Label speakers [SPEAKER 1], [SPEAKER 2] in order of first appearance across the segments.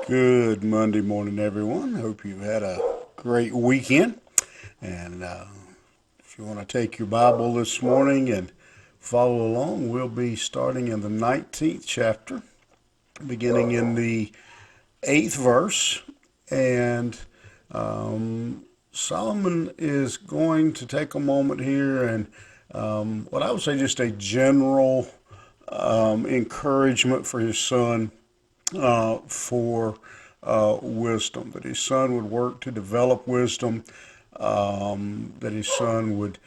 [SPEAKER 1] Good Monday morning, everyone. Hope you had a great weekend. And if you want to take your Bible this morning and follow along, we'll be starting in the 19th chapter, beginning in the 8th verse. And Solomon is going to take a moment here and what I would say just a general encouragement for his son for wisdom, that his son would work to develop wisdom, that his son would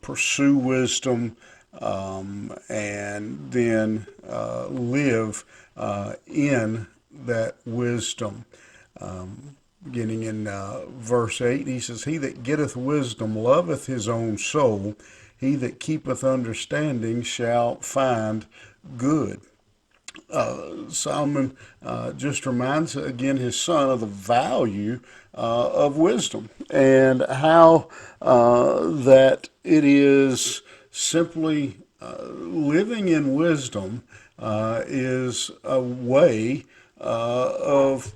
[SPEAKER 1] pursue wisdom, and then live in that wisdom. Beginning in verse 8, he says, "He that getteth wisdom loveth his own soul. He that keepeth understanding shall find good." Solomon just reminds again his son of the value of wisdom and how that it is simply living in wisdom is a way of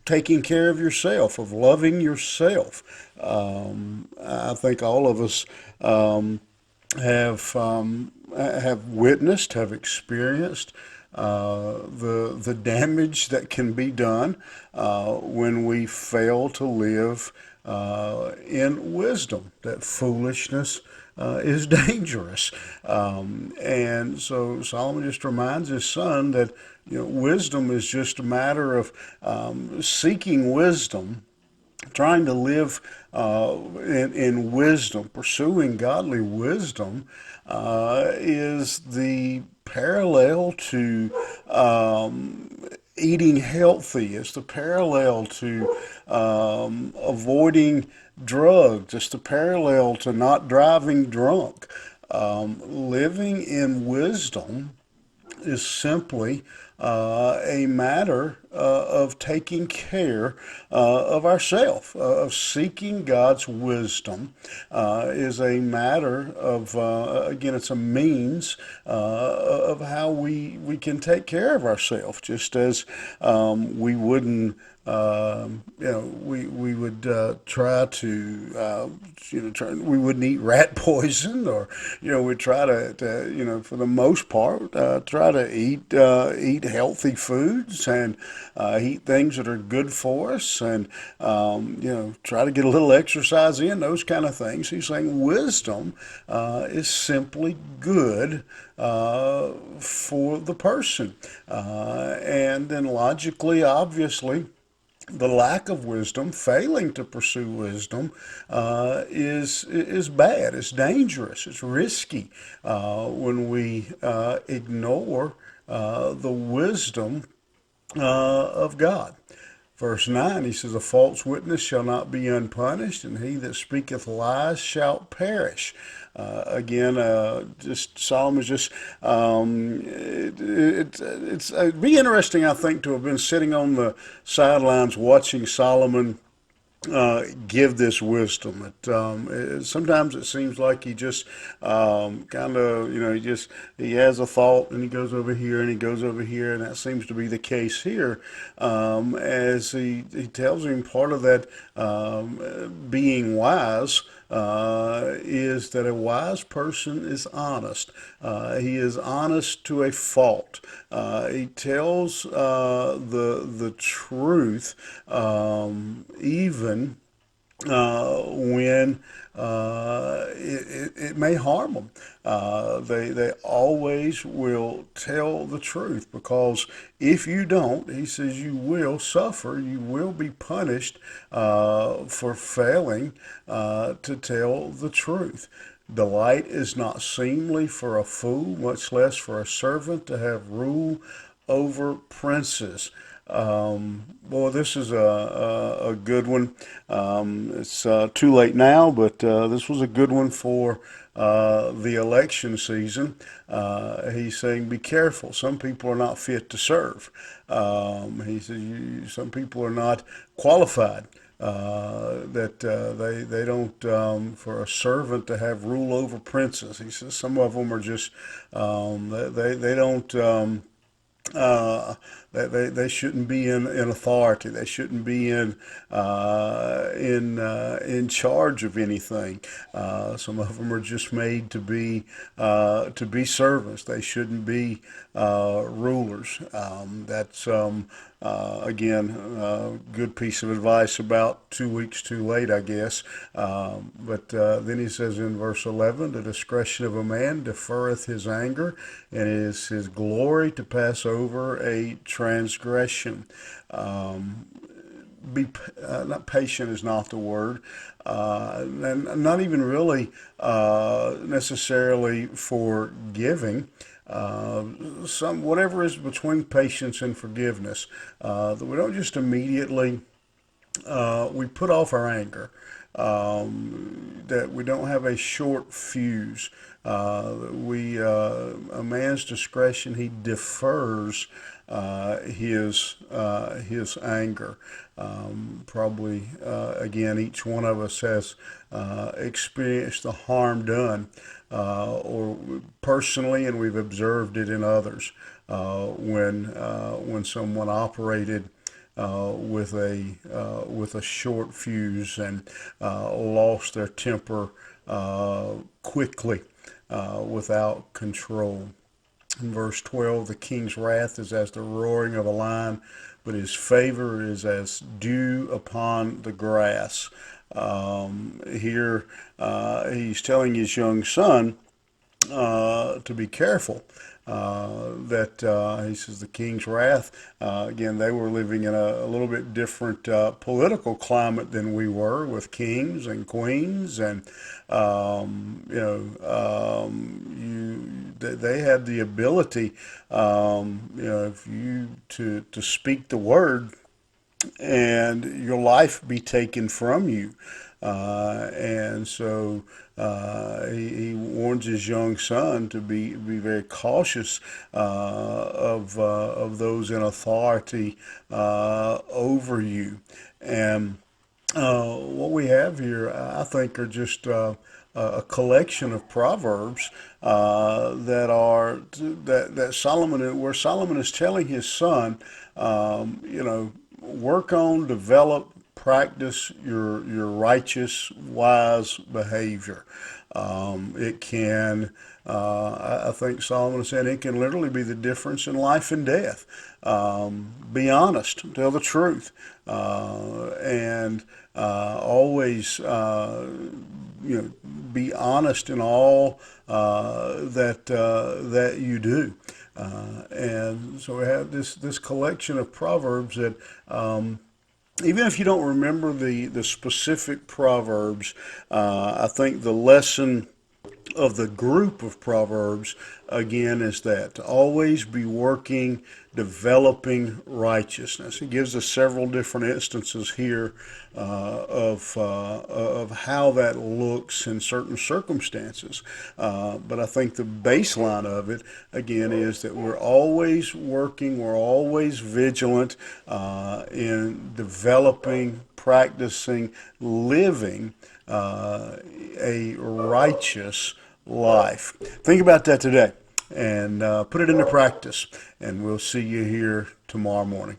[SPEAKER 1] taking care of yourself, of loving yourself. I think all of us have witnessed, have experienced the damage that can be done when we fail to live in wisdom. That foolishness is dangerous, and so Solomon just reminds his son that wisdom is just a matter of seeking wisdom, trying to live in wisdom, pursuing godly wisdom, is the parallel to eating healthy. It's the parallel to avoiding drugs. It's the parallel to not driving drunk. Living in wisdom is simply a matter of taking care of ourselves, of seeking God's wisdom, is a matter of, again, it's a means of how we can take care of ourselves, just as we wouldn't we would try to, we wouldn't eat rat poison, or, we'd try to, for the most part, try to eat healthy foods and eat things that are good for us, and, try to get a little exercise in, those kind of things. He's saying wisdom is simply good for the person. And then logically, obviously, the lack of wisdom, failing to pursue wisdom, is bad. It's dangerous. It's risky when we ignore the wisdom of God. Verse 9, he says, "A false witness shall not be unpunished, and he that speaketh lies shall perish." Again, just Solomon's just it'd be interesting, I think, to have been sitting on the sidelines watching Solomon give this wisdom. Sometimes it seems like he just kind of, he has a thought and he goes over here and he goes over here, and that seems to be the case here. As he tells him, part of that being wise is that a wise person is honest. He is honest to a fault. He tells the truth, even when it may harm them. They always will tell the truth, because if you don't, he says, you will suffer, you will be punished for failing to tell the truth. Delight is not seemly for a fool, much less for a servant to have rule over princes. Boy, this is a good one. It's too late now, but this was a good one for the election season. He's saying, be careful. Some people are not fit to serve. He says, some people are not qualified. That they don't, for a servant to have rule over princes. He says some of them are just they don't uh, they shouldn't be in authority. They shouldn't be in charge of anything. Some of them are just made to be servants. They shouldn't be rulers. That's again good piece of advice about 2 weeks too late, I guess. But then he says in verse 11, the discretion of a man deferreth his anger, and it is his glory to pass over a transgression. Be not patient is not the word, and not even really necessarily forgiving. Some whatever is between patience and forgiveness, that we don't just immediately we put off our anger, that we don't have a short fuse. A man's discretion, he defers his anger. Probably again, each one of us has experienced the harm done, or personally, and we've observed it in others when someone operated with a short fuse and lost their temper quickly without control. In verse 12, the king's wrath is as the roaring of a lion, but his favor is as dew upon the grass. Here, he's telling his young son to be careful. He says the king's wrath. Again, they were living in a little bit different political climate than we were, with kings and queens, and they had the ability, if you to speak the word and your life be taken from you. And so he warns his young son to be very cautious of those in authority over you. And what we have here, I think, are just a collection of proverbs that Solomon, where Solomon is telling his son, work on, develop, practice your righteous, wise behavior. It can, I think Solomon is saying, it can literally be the difference in life and death. Be honest, tell the truth, and always, be honest in all that you do. And so we have this collection of proverbs that. Even if you don't remember the specific proverbs, I think the lesson of the group of proverbs again is that to always be working, developing righteousness. He gives us several different instances here of how that looks in certain circumstances. But I think the baseline of it again is that we're always working, we're always vigilant in developing, practicing, living a righteous life. Think about that today and put it into practice. And we'll see you here tomorrow morning.